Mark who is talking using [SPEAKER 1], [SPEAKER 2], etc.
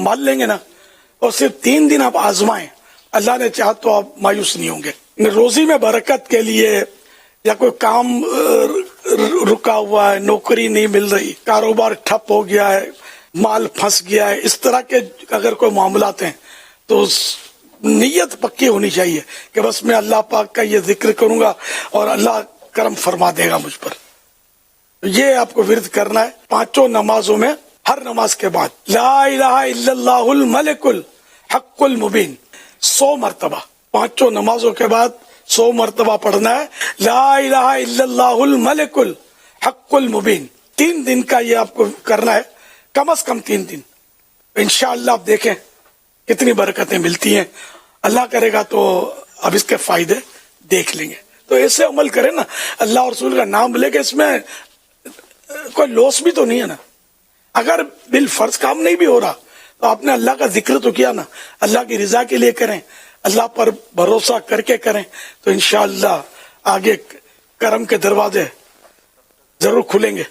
[SPEAKER 1] مان لیں گے نا اور صرف 3 دن آپ آزمائیں, اللہ نے چاہا تو آپ مایوس نہیں ہوں گے. روزی میں برکت کے لیے یا کوئی کام رکا ہوا ہے, نوکری نہیں مل رہی, کاروبار ٹھپ ہو گیا ہے, مال پھنس گیا ہے, اس طرح کے اگر کوئی معاملات ہیں تو نیت پکی ہونی چاہیے کہ بس میں اللہ پاک کا یہ ذکر کروں گا اور اللہ کرم فرما دے گا مجھ پر. یہ آپ کو ورد کرنا ہے 5 نمازوں میں. ہر نماز کے بعد لا الہ الا اللہ الملک الحق المبین 100 مرتبہ, 5 نمازوں کے بعد 100 مرتبہ پڑھنا ہے لا الہ الا اللہ الملک الحق المبین. 3 دن کا یہ آپ کو کرنا ہے, کم از کم 3 دن. انشاءاللہ آپ دیکھیں کتنی برکتیں ملتی ہیں. اللہ کرے گا تو اب اس کے فائدے دیکھ لیں گے. تو ایسے عمل کریں نا, اللہ اور رسول کا نام لے کے, اس میں کوئی لوس بھی تو نہیں ہے نا. اگر بالفرض کام نہیں بھی ہو رہا تو آپ نے اللہ کا ذکر تو کیا نا, اللہ کی رضا کے لیے کریں, اللہ پر بھروسہ کر کے کریں, تو انشاءاللہ آگے کرم کے دروازے ضرور کھلیں گے.